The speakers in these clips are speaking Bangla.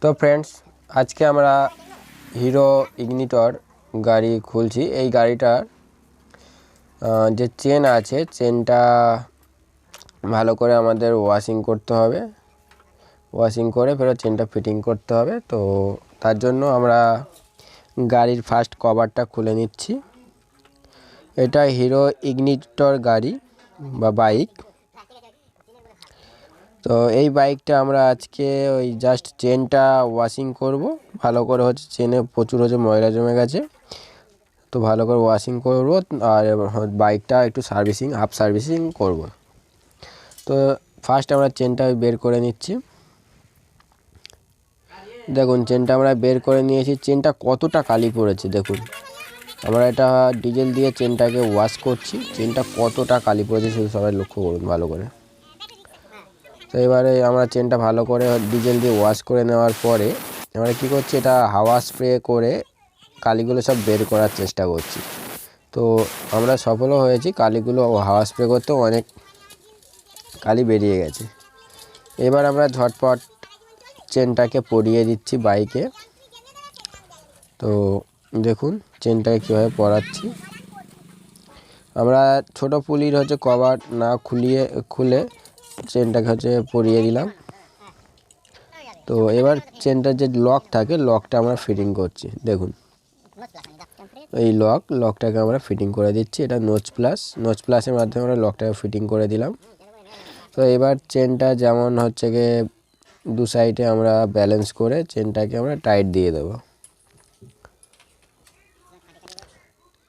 তো ফ্রেন্ডস, আজকে আমরা হিরো ইগনিটর গাড়ি খুলছি। এই গাড়িটার যে চেন আছে, চেনটা ভালো করে আমাদের ওয়াশিং করতে হবে। ওয়াশিং করে ফেরত চেনটা ফিটিং করতে হবে। তো তার জন্য আমরা গাড়ির ফার্স্ট কভারটা খুলে নিচ্ছি। এটা হিরো ইগনিটর গাড়ি বা বাইক। তো এই বাইকটা আমরা আজকে ওই জাস্ট চেনটা ওয়াশিং করব ভালো করে। চেনে প্রচুর ময়লা জমে গেছে, তো ভালো করে ওয়াশিং করব। আর বাইকটা একটু হাফ সার্ভিসিং করব। তো ফার্স্ট আমরা চেনটা বের করে নিচ্ছি। দেখুন, চেনটা আমরা বের করে নিয়েছি। চেনটা কতটা কালি পড়েছে দেখুন। আমরা এটা ডিজেল দিয়ে চেনটাকে ওয়াশ করছি। চেনটা কতটা কালি পড়েছে শুধু সবাই লক্ষ্য করুন ভালো করে। তো এবারে আমরা চেনটা ভালো করে ডিজেল দিয়ে ওয়াশ করে নেওয়ার পরে আমরা কী করছি, এটা হাওয়া স্প্রে করে কালিগুলো সব বের করার চেষ্টা করছি। তো আমরা সফলও হয়েছি। কালিগুলো হাওয়া স্প্রে করতেও অনেক কালি বেরিয়ে গেছে। এবার আমরা ঝটপট চেনটাকে পরিয়ে দিচ্ছি বাইকে। তো দেখুন চেনটাকে কীভাবে পরাচ্ছি। আমরা ছোট পুলির কভার না খুলে চেনটাকে পরিয়ে দিলাম। তো এবার চেনটার যে লক থাকে, লকটা আমরা ফিটিং করছি। দেখুন এই লকটাকে আমরা ফিটিং করে দিচ্ছি। এটা নোচ প্লাসের মাধ্যমে আমরা লকটাকে ফিটিং করে দিলাম। তো এবার চেনটা যেমন গিয়ে দু সাইডে আমরা ব্যালেন্স করে চেনটাকে আমরা টাইট দিয়ে দেব।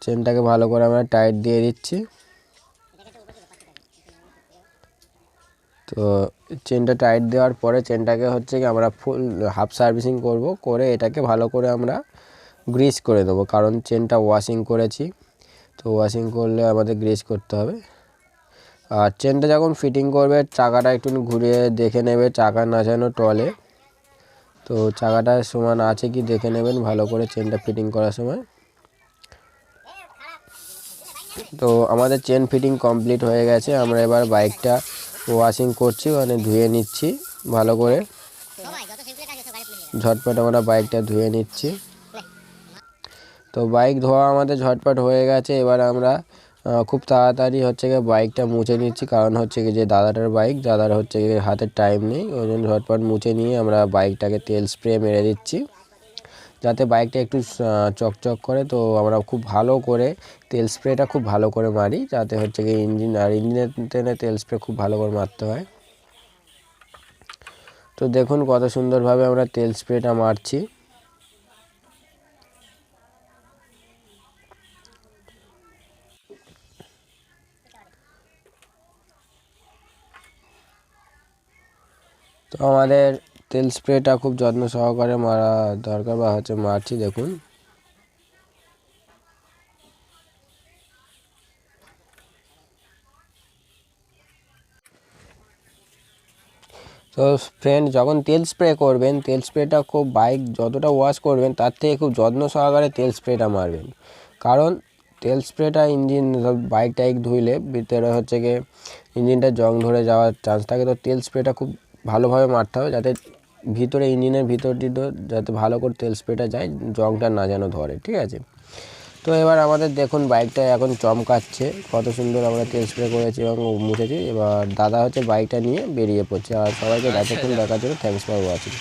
চেনটাকে ভালো করে আমরা টাইট দিয়ে দিচ্ছি। তো চেনটা টাইট দেওয়ার পরে চেনটাকে কি আমরা ফুল হাফ সার্ভিসিং করব। করে এটাকে ভালো করে আমরা গ্রিস করে দেবো, কারণ চেনটা ওয়াশিং করেছি। তো ওয়াশিং করলে আমাদের গ্রিস করতে হবে। আর চেনটা যখন ফিটিং করবে চাকাটা একটু ঘুরিয়ে দেখে নেবে, চাকা না যেন টলে। তো চাকাটা সমান আছে কি দেখে নেবেন ভালো করে চেনটা ফিটিং করার সময়। তো আমাদের চেন ফিটিং কমপ্লিট হয়ে গেছে। আমরা এবার বাইকটা ওয়াশিং করছি, মানে ধুয়ে নিচ্ছি ভালো করে। ঝটপট আমরা বাইকটা ধুয়ে নিচ্ছি। তো বাইক ধোয়া আমাদের ঝটপট হয়ে গেছে। এবার আমরা খুব তাড়াতাড়ি বাইকটা মুছে নিচ্ছি, কারণ যে দাদাটার বাইক, দাদার হাতে টাইম নেই। ওই জন্য ঝটপট মুছে নিয়ে আমরা বাইকটাকে তেল স্প্রে মেরে দিচ্ছি, যাতে বাইকটা একটু চকচক করে। তো আমরা খুব ভালো করে তেল স্প্রেটা খুব ভালো করে মারি, যাতে ইঞ্জিনের তেল স্প্রে খুব ভালো করে মারতে হয়। তো দেখুন কত সুন্দরভাবে আমরা তেল স্প্রেটা মারছি। তো আমাদের তেল স্প্রেটা খুব যত্ন সহকারে মারা দরকার, বা মারছি দেখুন। তো ফ্রেন্ড, যখন তেল স্প্রে করবেন, তেল স্প্রেটা খুব বাইক যতটা ওয়াশ করবেন তার থেকে খুব যত্ন সহকারে তেল স্প্রেটা মারবেন। কারণ তেল স্প্রেটা বাইক টাইক ধুইলে ভিতরে গিয়ে ইঞ্জিনটা জং ধরে যাওয়ার চান্স থাকে। তো তেল স্প্রেটা খুব ভালোভাবে মারতে হবে, যাতে ভিতরে ইঞ্জিনের ভিতরটি যাতে ভালো করে তেল স্প্রেটা যায়, জংটা না যেন ধরে, ঠিক আছে। তো এবার আমাদের দেখুন বাইকটা এখন চমকাচ্ছে, কত সুন্দর আমরা তেল স্প্রে করেছি এবং মুছেছি। এবার দাদা বাইকটা নিয়ে বেরিয়ে পড়ছে। আর সবাইকে এতক্ষণ দেখার জন্য থ্যাঙ্কস ফর ওয়াচিং।